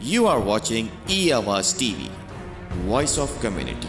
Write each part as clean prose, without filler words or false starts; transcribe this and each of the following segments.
You are watching E-Awaaz TV, Voice of Community.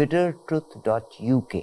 bittertruth.uk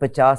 50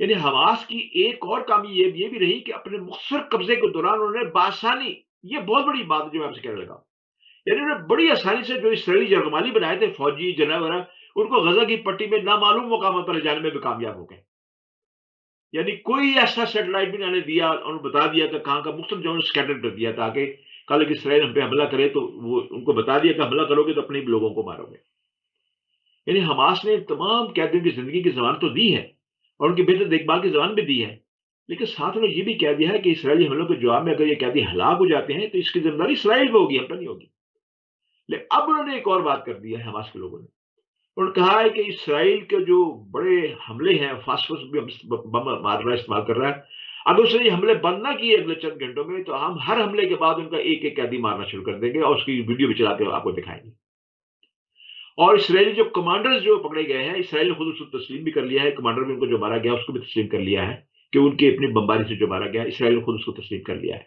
یعنی Hamas کی ایک اور کامی یہ بھی رہی کہ اپنے مختصر قبضے کے دوران انہوں نے بآسانی، یہ بہت بڑی بات ہے جو میں آپ سے کہنے لگا، یعنی انہوں نے بڑی آسانی سے جو اسرائیلی یرغمالی بنائے تھے فوجی جنرل وغیرہ، ان کو غزہ کی پٹی میں نامعلوم مقامات پر لے جانے میں بھی کامیاب ہو گئے. یعنی کوئی ایسا سیٹلائٹ بھی انہوں نے دیا اور بتا دیا کہ کہاں کا مختلف جو اسکیٹر کر دیا تاکہ کل اگر اسرائیل ہم پہ حملہ کرے تو وہ ان کو بتا دیا کہ حملہ کرو گے تو اپنے بھی لوگوں کو مارو گے. یعنی حماس نے تمام قیدیوں کی زندگی کی ضمانت تو دی ہے اور ان کی بہتر دیکھ بھال کی ضمانت بھی دی ہے، لیکن ساتھ میں یہ بھی کہہ دیا ہے کہ اسرائیلی حملوں کے جواب میں اگر یہ قیدی ہلاک ہو جاتے ہیں تو اس کی ذمہ داری اسرائیل پہ ہوگی، ہم پہ نہیں ہوگی. لیکن اب انہوں نے ایک اور بات کر دی ہے حماس کے لوگوں نے، انہوں نے کہا ہے کہ اسرائیل کے جو بڑے حملے ہیں، فاسفورس بھی بم مار رہا ہے، استعمال کر رہا ہے، اگر اس نے یہ حملے بند نہ کیے اگلے چند گھنٹوں میں تو ہم ہر حملے کے بعد ان کا ایک ایک قیدی مارنا شروع کر دیں گے اور اس کی ویڈیو بھی چلا کے آپ کو دکھائیں گے. اور اسرائیلی جو کمانڈرز جو پکڑے گئے ہیں، اسرائیل نے خود اس کو تسلیم بھی کر لیا ہے، کمانڈر بھی ان کو جو مارا گیا اس کو بھی تسلیم کر لیا ہے کہ ان کی اپنی بمباری سے جو مارا گیا اسرائیل نے خود اس کو تسلیم کر لیا ہے.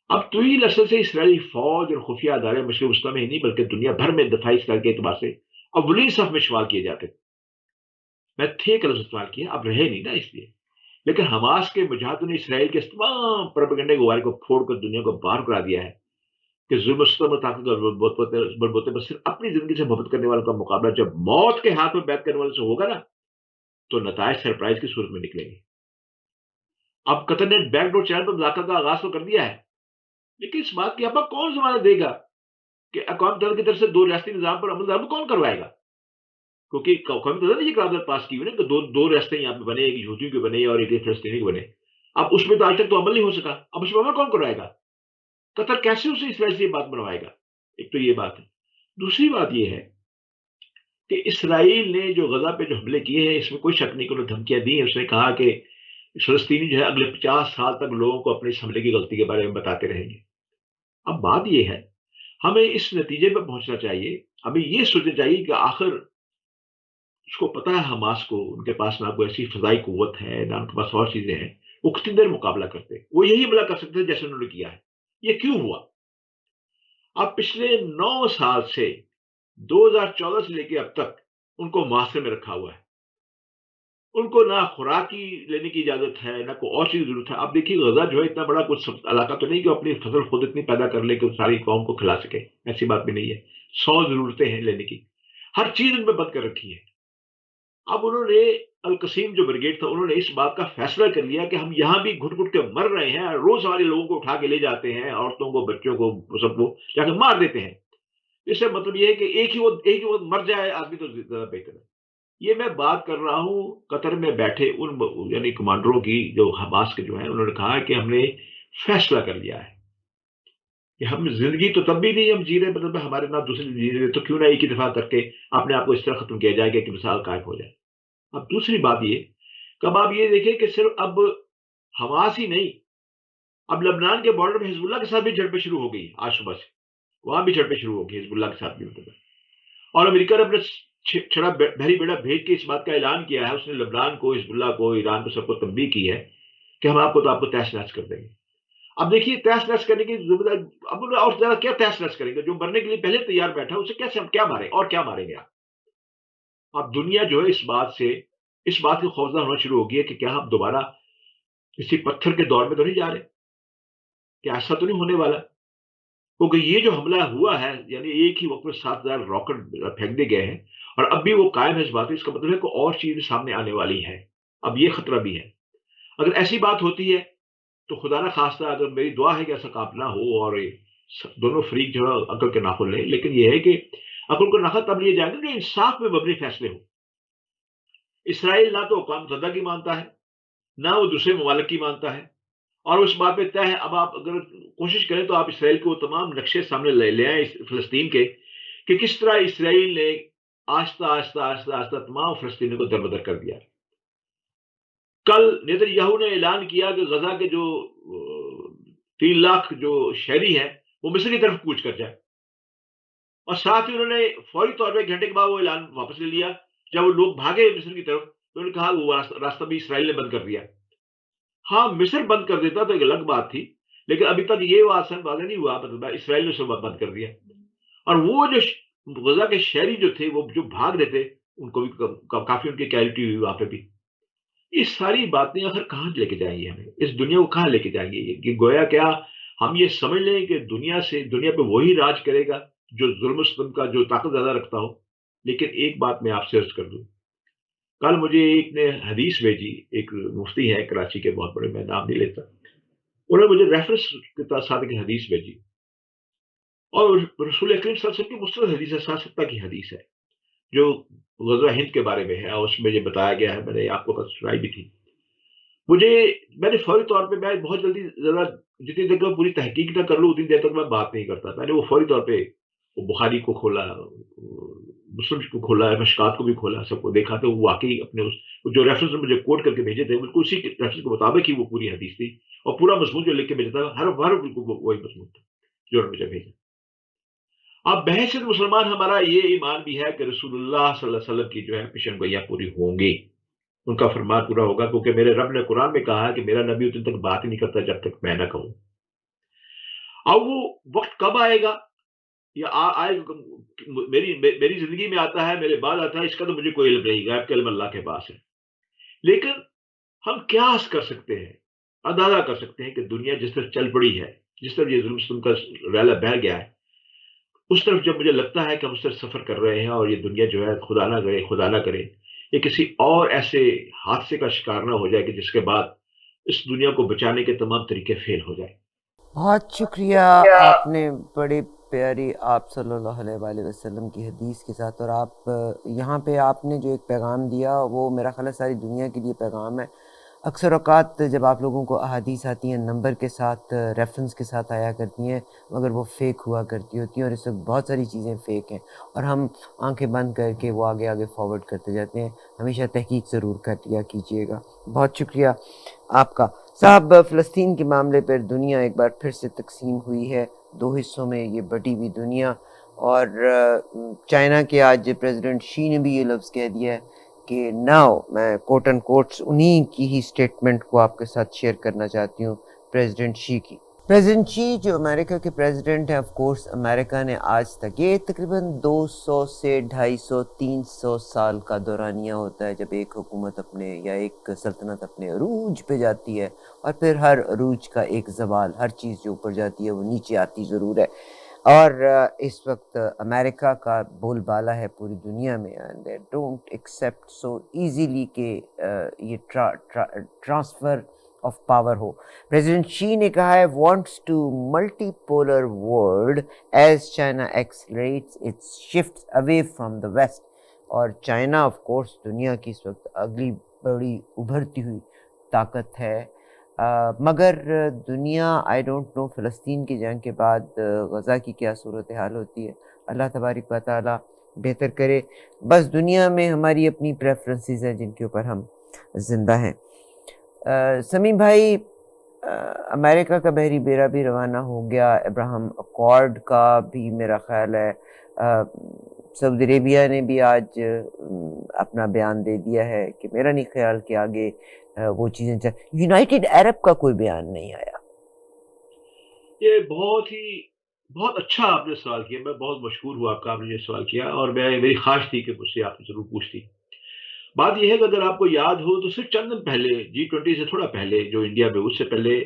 اب طویل عرصے سے اسرائیلی فوج اور خفیہ ادارے مشرق وسطیٰ میں ہی نہیں بلکہ دنیا بھر میں دفاعی اسرائیل کے اعتبار سے اولین صف میں شمار کیے جاتے تھے. میں تھے کا لفظ استعمال کیا، اب رہے نہیں نا اس لیے. لیکن حماس کے مجاہدوں نے اسرائیل کے تمام پروپیگنڈے گوارے کو پھوڑ کر دنیا کو باہر کرا دیا ہے کہ ظلم و ستم و طاقت اور بلبوتے پر صرف اپنی زندگی سے محبت کرنے والوں کا مقابلہ جب موت کے ہاتھ میں بیعت کرنے والوں سے ہوگا نا تو نتائج سرپرائز کی صورت میں نکلیں گے. اب قطر نے بیک ڈور چینل پر مذاکرات کا آغاز تو کر دیا ہے، لیکن اس بات کی آپ کون ضمانت دے گا کہ اقوام متحدہ کی طرف سے دو ریاستی نظام پر عمل درآمد کون کروائے گا؟ کیونکہ اقوام متحدہ نے یہ قرارداد پاس کی ہوئی نا کہ دو ریاستیں یہاں پہ بنے، ایک یہودیوں کی بنے اور ایک فلسطینی کی بنے. اب اس میں تو آج تک تو عمل نہیں ہو سکا، اب اس میں عمل کون کروائے گا؟ قطر کیسے اسے اسرائیل سے یہ بات بنوائے گا؟ ایک تو یہ بات ہے. دوسری بات یہ ہے کہ اسرائیل نے جو غزہ پہ جو حملے کیے ہیں اس میں کوئی شک نہیں کہ انہوں نے دھمکیاں دی ہیں. اس نے کہا کہ فلسطینی جو ہے اگلے 50 سال تک لوگوں کو اپنے اس حملے کی غلطی کے بارے میں بتاتے رہیں گے. اب بات یہ ہے ہمیں اس نتیجے پہ پہنچنا چاہیے، ہمیں یہ سوچنا چاہیے کہ آخر اس کو پتا ہے حماس کو ان کے پاس نہ کوئی ایسی فضائی قوت ہے نہ ان کے پاس اور چیزیں ہیں، وہ کتنی دیر مقابلہ کرتے، وہ یہی حملہ کر سکتے جیسے انہوں نے کیا ہے. یہ کیوں ہوا؟ اب پچھلے 9 سال سے 2014 سے لے کے اب تک ان کو محاصرے میں رکھا ہوا ہے. ان کو نہ خوراکی لینے کی اجازت ہے نہ کوئی اور چیز ضرورت ہے. اب دیکھیے غزہ جو ہے اتنا بڑا کچھ علاقہ تو نہیں کہ اپنی فصل خود اتنی پیدا کر لے کہ ساری قوم کو کھلا سکے، ایسی بات بھی نہیں ہے. 100 ضرورتیں ہیں لینے کی، ہر چیز ان میں بند کر رکھی ہے. اب انہوں نے القسیم جو بریگیڈ تھا انہوں نے اس بات کا فیصلہ کر لیا کہ ہم یہاں بھی گھٹ گھٹ کے مر رہے ہیں، روز ہمارے لوگوں کو اٹھا کے لے جاتے ہیں، عورتوں کو بچوں کو سب کو جا کے مار دیتے ہیں. اس سے مطلب یہ ہے کہ ایک ہی وقت مر جائے آدمی تو زیادہ بہتر ہے. یہ میں بات کر رہا ہوں قطر میں بیٹھے ان یعنی کمانڈروں کی جو حماس کے جو ہیں، انہوں نے کہا کہ ہم نے فیصلہ کر لیا ہے کہ ہم زندگی تو تب بھی نہیں ہم جی رہے، مطلب ہمارے نہ دوسرے جی رہے تو کیوں نہ ایک ہی دفعہ کر کے اپنے آپ کو اس طرح ختم کیا جائے کہ مثال قائم ہو جائے. اب دوسری بات یہ کہ اب آپ یہ دیکھیں کہ صرف اب حماس ہی نہیں، اب لبنان کے بارڈر میں حزب اللہ کے ساتھ بھی جھڑپیں شروع ہو گئی آج صبح سے، وہاں بھی جھڑپیں شروع ہو گئی حزب اللہ کے ساتھ بھی. اور امریکہ نے اپنے چھڑا بحری بیڑا بھیج کے اس بات کا اعلان کیا ہے، اس نے لبنان کو، حزب اللہ کو، ایران کو، سب کو تنبیہ کی ہے کہ ہم آپ کو تحس نحس کر دیں گے. اب دیکھیے تحس نحس کرنے کی ذمہ داری اب انہوں اور زیادہ کیا تحس نحس کریں گے؟ جو مرنے کے لیے پہلے تیار بیٹھا اسے کیسے ہم کیا ماریں اور کیا ماریں گے آپ؟ اب دنیا جو ہے اس بات کی خوفزدہ ہونا شروع ہو گئی ہے کہ کیا ہم دوبارہ کسی پتھر کے دور میں تو نہیں جا رہے، کہ ایسا تو نہیں ہونے والا. کیونکہ یہ جو حملہ ہوا ہے یعنی ایک ہی وقت میں 7,000 راکٹ پھینک دیے گئے ہیں اور اب بھی وہ قائم ہے اس بات، اس کا مطلب ہے کہ اور چیز سامنے آنے والی ہے. اب یہ خطرہ بھی ہے. اگر ایسی بات ہوتی ہے تو خدا نہ خواستہ، اگر میری دعا ہے کہ ایسا کام نہ ہو اور دونوں فریق جو ہے عقل کے ناخن لیں، لیکن یہ ہے کہ عقل کو ناخن تب لیے جائیں گے جو انصاف میں مبنی فیصلے ہوں. اسرائیل نہ تو اقوام متحدہ کی مانتا ہے نہ وہ دوسرے ممالک کی مانتا ہے، اور اس بات پہ طے ہے. اب آپ اگر کوشش کریں تو آپ اسرائیل کو تمام نقشے سامنے لے آئیں فلسطین کے کہ کس طرح اسرائیل نے آہستہ آہستہ آہستہ آہستہ تمام فلسطینیوں کو دربدر کر دیا. کل نیتن نے اعلان کیا کہ غزہ کے جو 3 لاکھ جو شہری ہیں وہ مصر کی طرف کوچ کر جائے، اور ساتھ ہی انہوں نے فوری طور پہ 1 گھنٹے کے بعد وہ اعلان واپس لے لیا. جب وہ لوگ بھاگے مصر کی طرف تو انہوں نے کہا وہ راستہ بھی اسرائیل نے بند کر دیا. ہاں مصر بند کر دیتا تو ایک الگ بات تھی، لیکن ابھی تک یہ واضح نہیں ہوا، مطلب اسرائیل نے اسے بند کر دیا. اور وہ جو غزہ کے شہری جو تھے وہ جو بھاگ رہے تھے ان کو بھی کافی ان کی کیجوالٹی ہوئی وہاں پہ بھی. یہ ساری باتیں آخر کہاں لے کے جائیں گی ہمیں، اس دنیا کو کہاں لے کے جائیں گے؟ کہ گویا کیا ہم یہ سمجھ لیں کہ دنیا پہ وہی راج کرے گا جو ظلم و ستم کا جو طاقت زیادہ رکھتا ہو؟ لیکن ایک بات میں آپ سے عرض کر دوں، کل مجھے ایک نے حدیث بھیجی، ایک مفتی ہے کراچی کے بہت بڑے، میں نام نہیں لیتا، انہوں نے مجھے ریفرنس کے ساتھ ایک حدیث بھیجی، اور رسول اکرم صلی اللہ علیہ وسلم کی مستند حدیث ہے، 7 کی حدیث ہے، جو غزوہ ہند کے بارے میں ہے، اور اس میں یہ بتایا گیا ہے، میں نے آپ کو بس سنائی بھی تھی مجھے، میں نے فوری طور پہ، میں بہت جلدی ذرا جتنی دیر تک پوری تحقیق نہ کر لوں اتنی دیر تک میں بات نہیں کرتا، میں نے وہ فوری طور پہ وہ بخاری کو کھولا، مسلم کو کھولا، مشکات کو بھی کھولا، سب کو دیکھا تو وہ واقعی اپنے اس جو ریفرنس مجھے کوٹ کر کے بھیجے تھے بالکل اسی ریفرنس کے مطابق ہی وہ پوری حدیث تھی، اور پورا مضمون جو لکھ کے بھیجا تھا ہر بالکل وہی مضمون تھا جو انہوں نے مجھے بھیجا۔ اب بحث مسلمان ہمارا یہ ایمان بھی ہے کہ رسول اللہ صلی اللہ علیہ وسلم کی جو ہے پیشن گوئیاں پوری ہوں گی، ان کا فرمان پورا ہوگا، کیونکہ میرے رب نے قرآن میں کہا ہے کہ میرا نبی اتنے تک بات ہی نہیں کرتا جب تک میں نہ کہوں۔ اب وہ وقت کب آئے گا یا آئے میری زندگی میں آتا ہے، میرے بعد آتا ہے، اس کا تو مجھے کوئی علم نہیں، غیب کا علم اللہ کے پاس ہے، لیکن ہم قیاس کر سکتے ہیں، اندازہ کر سکتے ہیں کہ دنیا جس طرح چل پڑی ہے، جس طرح یہ ظلم ستم کا ریلا بہہ گیا ہے، اس طرف جب مجھے لگتا ہے کہ ہم اس طرف سفر کر رہے ہیں، اور یہ دنیا جو ہے خدا نہ کرے یہ کسی اور ایسے حادثے کا شکار نہ ہو جائے کہ جس کے بعد اس دنیا کو بچانے کے تمام طریقے فیل ہو جائیں۔ بہت شکریہ، آپ نے بڑی پیاری آپ صلی اللہ علیہ وآلہ وسلم کی حدیث کے ساتھ، اور آپ یہاں پہ آپ نے جو ایک پیغام دیا وہ میرا خیال ہے ساری دنیا کے لیے پیغام ہے۔ اکثر اوقات جب آپ لوگوں کو احادیث آتی ہیں نمبر کے ساتھ، ریفرنس کے ساتھ آیا کرتی ہیں، مگر وہ فیک ہوا کرتی ہوتی ہیں، اور اس وقت بہت ساری چیزیں فیک ہیں، اور ہم آنکھیں بند کر کے وہ آگے آگے فارورڈ کرتے جاتے ہیں۔ ہمیشہ تحقیق ضرور کر لیا کیجیے گا۔ بہت شکریہ آپ کا صاحب۔ فلسطین کے معاملے پر دنیا ایک بار پھر سے تقسیم ہوئی ہے، 2 حصوں میں یہ بٹی ہوئی دنیا، اور چائنا کے آج پریزیڈنٹ شی نے بھی یہ لفظ کہہ دیا ہے کہ ناؤ، میں کوٹ اینڈ کوٹس انہی کی ہی سٹیٹمنٹ کو آپ کے ساتھ شیئر کرنا چاہتی ہوں، پریزیڈنٹ شی کی۔ پریزیڈنٹ شی جو امریکہ کے پریزیڈنٹ ہیں، آف کورس امریکہ نے آج تک، یہ تقریباً 200 سے 250 300 سال کا دورانیہ ہوتا ہے جب ایک حکومت اپنے یا ایک سلطنت اپنے عروج پہ جاتی ہے، اور پھر ہر عروج کا ایک زوال، ہر چیز جو اوپر جاتی ہے وہ نیچے آتی ضرور ہے، اور اس وقت امریکہ کا بول بالا ہے پوری دنیا میں، and they don't accept so easily کہ یہ ٹرانسفر آف پاور ہو۔ پریزیڈنٹ شی نے کہا ہے wants to multipolar world as China accelerates its shift away from the west, اور چائنا آف کورس دنیا کی اس وقت اگلی بڑی ابھرتی ہوئی طاقت ہے، مگر دنیا آئی ڈونٹ نو فلسطین کی جنگ کے بعد غزہ کی کیا صورتحال ہوتی ہے، اللہ تبارک و تعالیٰ بہتر کرے۔ بس دنیا میں ہماری اپنی پریفرنسز ہیں جن کے اوپر ہم زندہ ہیں۔ سمیم بھائی، امریکہ کا بحری بیڑا بھی روانہ ہو گیا، ابراہم اکارڈ کا بھی میرا خیال ہے، سعودی عربیہ نے بھی آج اپنا بیان دے دیا ہے کہ میرا نہیں خیال کہ آگے وہ چیزیں یونائٹڈ عرب کا کوئی بیان نہیں آیا۔ یہ بہت اچھا آپ نے سوال کیا، میں بہت مشکور ہوا آپ نے یہ سوال کیا، اور میری خواہش تھی کہ مجھ سے آپ ضرور پوچھتی۔ بات یہ ہے کہ اگر آپ کو یاد ہو تو صرف چند دن پہلے G20 سے تھوڑا پہلے جو انڈیا میں، اس سے پہلے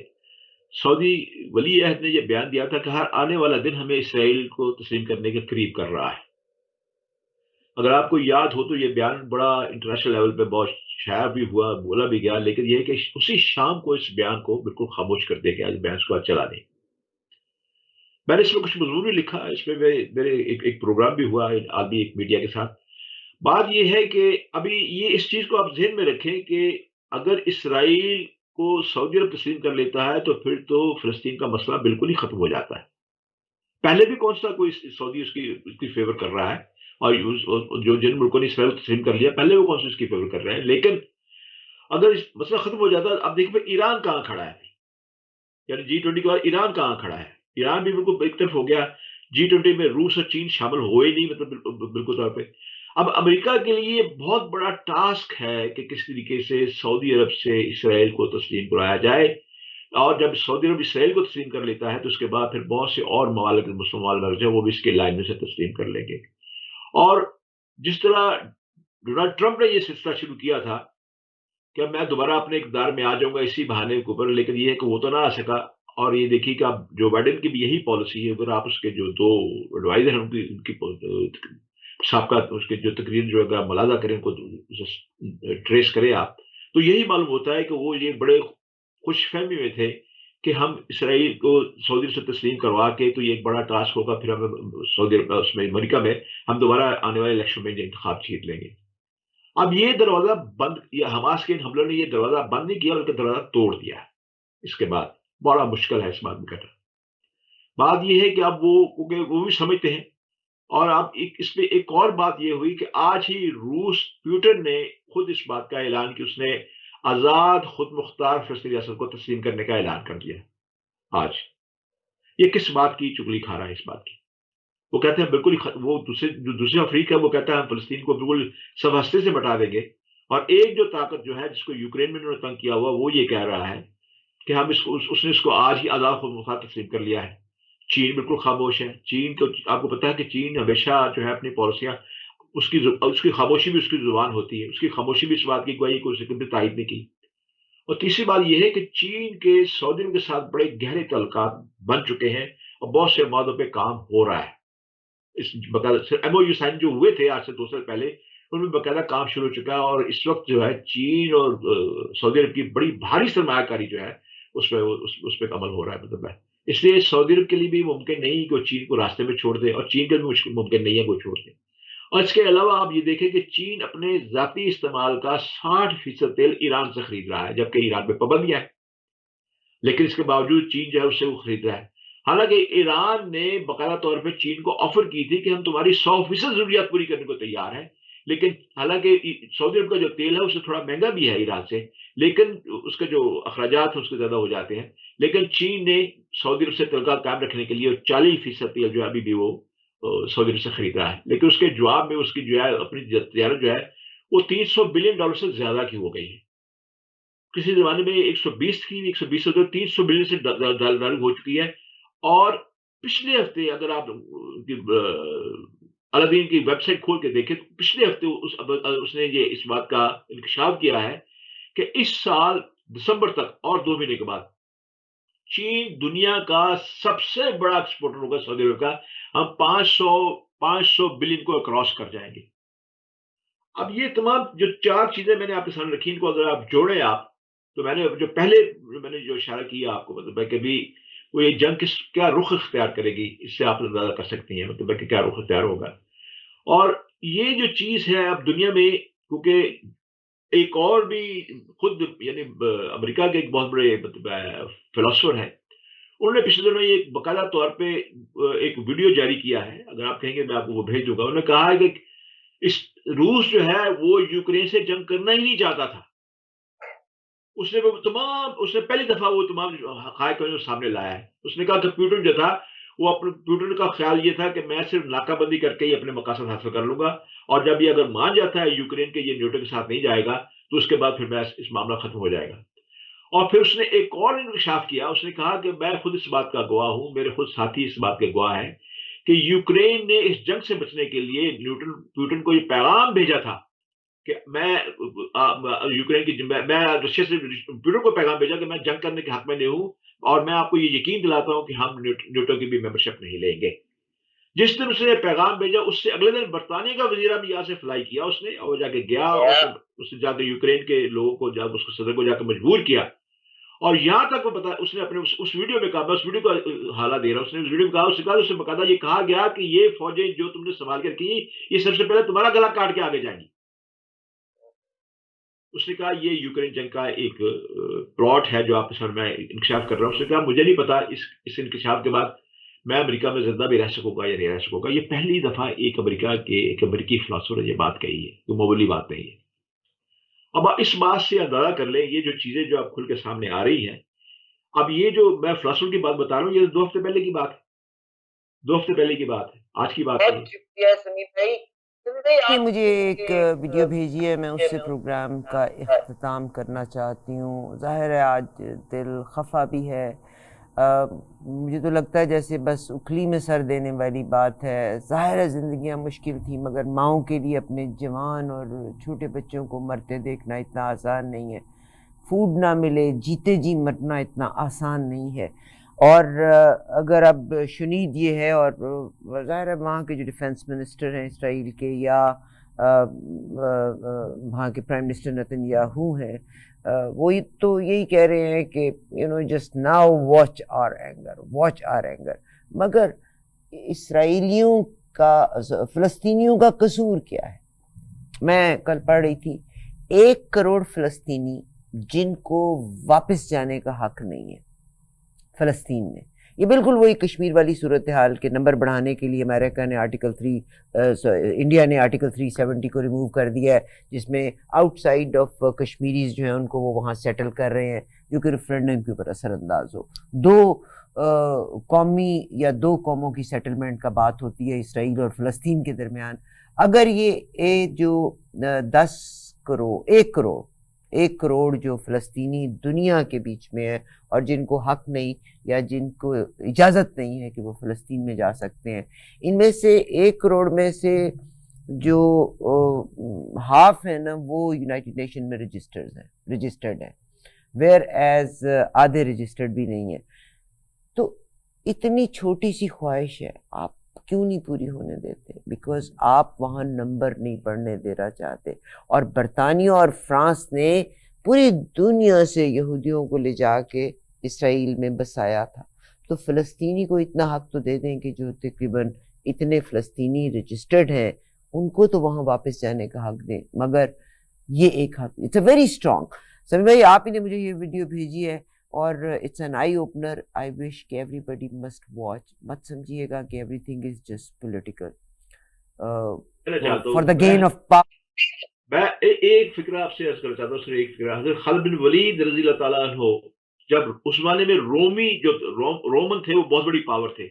سعودی ولی عہد نے یہ بیان دیا تھا کہ ہر آنے والا دن ہمیں اسرائیل کو تسلیم کرنے کے قریب کر رہا ہے۔ اگر آپ کو یاد ہو تو یہ بیان بڑا انٹرنیشنل لیول پہ بہت شائع بھی ہوا، بولا بھی گیا، لیکن یہ ہے کہ اسی شام کو اس بیان کو بالکل خاموش کر دیا گیا، اس بیان کو چلا نہیں۔ میں نے اس میں کچھ مضمون بھی لکھا، اس میں میرے ایک پروگرام بھی ہوا عالمی ایک میڈیا کے ساتھ۔ بات یہ ہے کہ ابھی یہ اس چیز کو آپ ذہن میں رکھیں کہ اگر اسرائیل کو سعودی عرب تسلیم کر لیتا ہے تو پھر تو فلسطین کا مسئلہ بالکل ہی ختم ہو جاتا ہے۔ پہلے بھی کون سا کوئی سعودی اس کی فیور کر رہا ہے، اور جو جن ملکوں نے اسرائیل کو تسلیم کر لیا پہلے وہ کون سا اس کی فیور کر رہے ہیں، لیکن اگر اس مسئلہ ختم ہو جاتا ہے، اب دیکھیں ایران کہاں کھڑا ہے، یعنی G20 کے بعد ایران کہاں کھڑا ہے۔ ایران بھی بالکل ایک طرف ہو گیا، G20 میں روس اور چین شامل ہوئے نہیں، مطلب بالکل طور پہ۔ اب امریکہ کے لیے بہت بڑا ٹاسک ہے کہ کس طریقے سے سعودی عرب سے اسرائیل کو تسلیم کرایا جائے، اور جب سعودی عرب اسرائیل کو تسلیم کر لیتا ہے تو اس کے بعد پھر بہت سے اور ممالک، مسلم ممالک جو وہ بھی اس کے لائن میں سے تسلیم کر لیں گے۔ اور جس طرح ڈونلڈ ٹرمپ نے یہ سلسلہ شروع کیا تھا کہ میں دوبارہ اپنے اقتدار میں آ جاؤں گا اسی بہانے کے اوپر، لیکن یہ ہے کہ وہ تو نہ آ سکا. اور یہ دیکھیے کہ اب جو بائیڈن کی بھی یہی پالیسی ہے. اگر آپ اس کے جو 2 ایڈوائزر ہیں ان کی سابقہ اس کے جو تقریر جو اگر آپ ملاحظہ کریں ان کو ٹریس کریں آپ، تو یہی معلوم ہوتا ہے کہ وہ یہ بڑے خوش فہمی میں تھے کہ ہم اسرائیل کو سعودی سے تسلیم کروا کے تو یہ ایک بڑا ٹاسک ہوگا، پھر ہمیں سعودی اس میں امریکہ میں ہم دوبارہ آنے والے الیکشن میں انتخاب جیت لیں گے. اب یہ دروازہ بند، یہ حماس کے ان حملوں نے یہ دروازہ بند نہیں کیا بلکہ دروازہ توڑ دیا. اس کے بعد بڑا مشکل ہے اس بات میں کہنا. بات یہ ہے کہ اب وہ کیونکہ وہ بھی سمجھتے ہیں. اور اب اس پہ ایک اور بات یہ ہوئی کہ آج ہی روس پیوٹن نے خود اس بات کا اعلان کہ اس نے آزاد خود مختار فلسطینی ریاست کو تسلیم کرنے کا اعلان کر دیا. آج یہ کس بات کی چگلی کھا رہا ہے؟ اس بات کی وہ کہتے ہیں بالکل وہ دوسرے افریقہ وہ کہتا ہے ہم فلسطین کو بالکل سب ہستے سے مٹا دیں گے. اور ایک جو طاقت جو ہے جس کو یوکرین میں انہوں نے تنگ کیا ہوا وہ یہ کہہ رہا ہے کہ ہم اس نے اس کو آج ہی آزاد خود مختار تسلیم کر لیا ہے. چین بالکل خاموش ہے. چین کو آپ کو پتا ہے کہ چین ہمیشہ جو ہے اپنی پالیسیاں اس کی خاموشی بھی اس کی زبان ہوتی ہے. اس کی خاموشی بھی اس بات کی گواہی کو کبھی تائید نہیں کی. اور تیسری بات یہ ہے کہ چین کے سعودیوں کے ساتھ بڑے گہرے تعلقات بن چکے ہیں اور بہت سے معاہدوں پہ کام ہو رہا ہے. اس باقاعدہ ایم او یو سائن جو ہوئے تھے آج سے 2 سال پہلے ان میں باقاعدہ کام شروع ہو چکا ہے. اور اس وقت جو ہے چین اور سعودی عرب کی بڑی بھاری سرمایہ کاری جو ہے اس پہ عمل ہو رہا ہے. مطلب ہے اس لیے سعودی عرب کے لیے بھی ممکن نہیں کہ وہ چین کو راستے میں چھوڑ دے اور چین کے بھی ممکن نہیں ہے کہ وہ چھوڑ دے. اور اس کے علاوہ آپ یہ دیکھیں کہ چین اپنے ذاتی استعمال کا 60% تیل ایران سے خرید رہا ہے جبکہ ایران پہ پابندیاں ہے. لیکن اس کے باوجود چین جو ہے اس سے وہ خرید رہا ہے. حالانکہ ایران نے باقاعدہ طور پہ چین کو آفر کی تھی کہ ہم تمہاری 100% ضروریات پوری کرنے کو تیار ہیں. لیکن حالانکہ سعودی عرب کا جو تیل ہے اس سے تھوڑا مہنگا بھی ہے ایران سے، لیکن اس کے جو اخراجات ہیں اس کے زیادہ ہو جاتے ہیں. لیکن چین نے سعودی عرب سے تعلقات قائم رکھنے کے لیے 40% تیل جو ہے ابھی بھی وہ سعودی عرب سے خرید رہا ہے. لیکن اس کے جواب میں اس کی جو ہے اپنی تجارت جو ہے وہ $300 بلین سے زیادہ کی ہو گئی ہے. کسی زمانے میں 120 کی 120 سے 300 بلین سے ڈالر ہو چکی ہے. اور پچھلے ہفتے اگر آپ الدین کی ویب سائٹ کھول کے دیکھیں تو پچھلے ہفتے اس نے یہ اس بات کا انکشاف کیا ہے کہ اس سال دسمبر تک اور 2 مہینے کے بعد چین دنیا کا سب سے بڑا ایکسپورٹر ہوگا سعودی عرب کا. ہم 500 بلین کو کراس کر جائیں گے. اب یہ تمام جو 4 چیزیں میں نے آپ کے سامنے رکھی ان کو اگر آپ جوڑیں آپ تو میں نے جو اشارہ کیا آپ کو مطلب ہے کہ بھی وہ یہ جنگ کیا رخ اختیار کرے گی اس سے آپ اندازہ کر سکتی ہیں مطلب ہے کہ کیا رخ اختیار ہوگا. اور یہ جو چیز ہے اب دنیا میں کیونکہ ایک اور بھی خود یعنی امریکہ کے ایک بہت بڑے مطلب فلاسفر ہے انہوں نے پچھلے دنوں یہ باقاعدہ طور پہ ایک ویڈیو جاری کیا ہے. اگر آپ کہیں گے میں آپ کو وہ بھیج دوں گا. انہوں نے کہا ہے کہ روس جو ہے وہ یوکرین سے جنگ کرنا ہی نہیں چاہتا تھا. اس نے پہلی دفعہ وہ تمام حقائق سامنے لایا ہے. اس نے کہا کہ پیوٹن جو تھا وہ اپنے پیوٹن کا خیال یہ تھا کہ میں صرف ناکہ بندی کر کے ہی اپنے مقاصد حاصل کر لوں گا اور جب یہ اگر مان جاتا ہے یوکرین کے یہ نیٹو کے ساتھ نہیں جائے گا تو اس کے بعد پھر میں اس معاملہ ختم ہو جائے گا. اور پھر اس نے ایک اور انکشاف کیا. اس نے کہا کہ میں خود اس بات کا گواہ ہوں، میرے خود ساتھی اس بات کے گواہ ہیں کہ یوکرین نے اس جنگ سے بچنے کے لیے پیوٹن کو یہ پیغام بھیجا تھا کہ میں یوکرین کی میں رشیا سے پیوٹن کو پیغام بھیجا کہ میں جنگ کرنے کے حق میں نہیں ہوں اور میں آپ کو یہ یقین دلاتا ہوں کہ ہم نیٹو کی بھی ممبرشپ نہیں لیں گے. جس دن اس نے پیغام بھیجا اس سے اگلے دن برطانیہ کا وزیر بھی یہاں سے فلائی کیا اس نے اور جا کے گیا اس نے جا کے یوکرین کے لوگوں کو جا اس کے صدر کو جا کے مجبور کیا. اور یہاں تک وہ پتا اس نے اپنے اس ویڈیو میں کہا میں اس ویڈیو کا حالہ دے رہا ہوں. اس نے اس ویڈیو میں کہا اس سے باقاعدہ یہ کہا گیا کہ یہ فوجیں جو تم نے سنبھال کے رکھی یہ سب سے پہلے تمہارا گلا کاٹ کے آگے جائیں گی. اس نے کہا یہ یوکرین جنگ کا ایک پلاٹ ہے جو آپ کے سامنے میں انکشاف کر رہا ہوں. اس نے کہا مجھے نہیں پتا اس انکشاف کے بعد میں امریکہ میں زندہ بھی رہ سکوں گا یا نہیں رہ سکوں گا. یہ پہلی دفعہ ایک امریکی فلاسفر نے یہ بات کہی ہے، کوئی معمولی بات نہیں ہے. اب اس بات سے اندازہ کر لیں یہ جو چیزیں جو اب کھل کے سامنے آ رہی ہیں. اب یہ جو میں فلاسفر کی بات بتا رہا ہوں یہ 2 ہفتے پہلے کی بات ہے، 2 ہفتے پہلے کی بات ہے، آج کی بات نہیں. شکریہ سمیت بھائی. مجھے ایک ویڈیو بھیجی ہے، میں اس سے پروگرام کا اختتام کرنا چاہتی ہوں. ظاہر ہے آج دل خفا بھی ہے مجھے تو لگتا ہے جیسے بس اکھلی میں سر دینے والی بات ہے. ظاہر ہے زندگیاں مشکل تھیں، مگر ماؤں کے لیے اپنے جوان اور چھوٹے بچوں کو مرتے دیکھنا اتنا آسان نہیں ہے. فوڈ نہ ملے، جیتے جی مرنا اتنا آسان نہیں ہے. اور اگر اب شنید یہ ہے، اور ظاہر ہے وہاں کے جو ڈیفینس منسٹر ہیں اسرائیل کے، یا وہاں کے پرائم منسٹر نتن یاہو ہیں، وہ تو یہی کہہ رہے ہیں کہ just now watch are anger. مگر اسرائیلیوں کا، فلسطینیوں کا قصور کیا ہے؟ میں کل پڑھ رہی تھی 1 کروڑ فلسطینی جن کو واپس جانے کا حق نہیں ہے فلسطین میں. یہ بالکل وہی کشمیر والی صورتحال کے نمبر بڑھانے کے لیے امریکہ نے انڈیا نے آرٹیکل 370 کو ریموو کر دیا ہے، جس میں آؤٹ سائڈ آف کشمیریز جو ہیں ان کو وہ وہاں سیٹل کر رہے ہیں، جو کہ ریفرینڈم کے اوپر اثر انداز ہو. 2 قومی یا 2 قوموں کی سیٹلمنٹ کا بات ہوتی ہے اسرائیل اور فلسطین کے درمیان. اگر یہ جو 1 کروڑ جو فلسطینی دنیا کے بیچ میں ہے اور جن کو حق نہیں یا جن کو اجازت نہیں ہے کہ وہ فلسطین میں جا سکتے ہیں، ان میں سے 1 کروڑ میں سے جو ہاف ہے نا وہ یونائٹڈ نیشن میں رجسٹرڈ ہیں، ویئر ایز آدھے رجسٹرڈ بھی نہیں ہیں. تو اتنی چھوٹی سی خواہش ہے، آپ کیوں نہیں پوری ہونے دیتے؟ بیکاز آپ وہاں نمبر نہیں پڑھنے دینا چاہتے. اور برطانیہ اور فرانس نے پوری دنیا سے یہودیوں کو لے جا کے اسرائیل میں بسایا تھا. تو فلسطینی کو اتنا حق تو دے دیں کہ جو تقریباً اتنے فلسطینی رجسٹرڈ ہیں ان کو تو وہاں واپس جانے کا حق دیں. مگر یہ ایک حق، اٹس اے ویری اسٹرانگ. سمی بھائی آپ ہی نے مجھے یہ ویڈیو بھیجی ہے اور اٹس این آئی اوپنر. آئی وش کہ ایوری بڈی مسٹ واچ. مت سمجھیے گا کہ every thing is just political for the gain of power. میں ایک فکرہ آپ سے عرض کرنا چاہتا ہوں، صرف ایک فکرہ. حضرت خالد بن ولید رضی اللہ تعالیٰ عنہ جب اس زمانے میں رومن تھے، وہ بہت بڑی پاور تھے،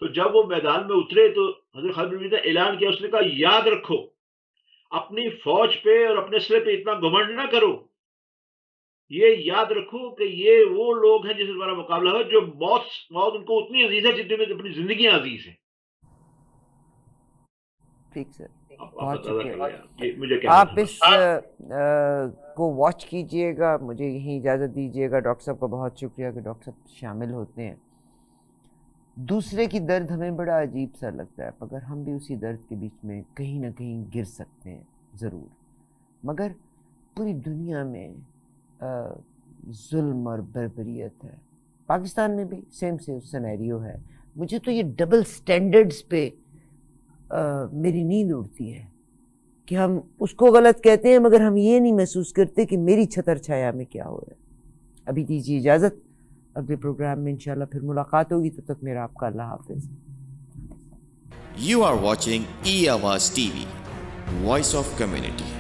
تو جب وہ میدان میں اترے تو حضرت خالد بن ولید نے اعلان کیا، اس نے کہا یاد رکھو اپنی فوج پہ اور اپنے اسلحے پہ اتنا گھمنڈ نہ کرو، یہ یاد رکھو کہ یہ وہ لوگ ہیں جس سے ہمارا مقابلہ ہے، جو موت ان کو اتنی عزیز ہے جتنی میں اپنی زندگیاں عزیز ہیں. ٹھیک سر، بہت شکریہ. آپ اس کو واچ کیجئے گا. مجھے یہیں اجازت دیجئے گا. ڈاکٹر صاحب کا بہت شکریہ کہ ڈاکٹر صاحب شامل ہوتے ہیں. دوسرے کی درد ہمیں بڑا عجیب سا لگتا ہے، مگر ہم بھی اسی درد کے بیچ میں کہیں نہ کہیں گر سکتے ہیں ضرور. مگر پوری دنیا میں ظلم اور بربریت ہے. پاکستان میں بھی سیم سینیریو ہے. مجھے تو یہ ڈبل سٹینڈرڈز پہ میری نیند اڑتی ہے کہ ہم اس کو غلط کہتے ہیں مگر ہم یہ نہیں محسوس کرتے کہ میری چھتر چھایا میں کیا ہو رہا ہے. ابھی دیجیے اجازت، اگلے پروگرام میں انشاءاللہ پھر ملاقات ہوگی. تب تک میرا آپ کا اللہ حافظ. You are watching E-Awaz TV, Voice of Community.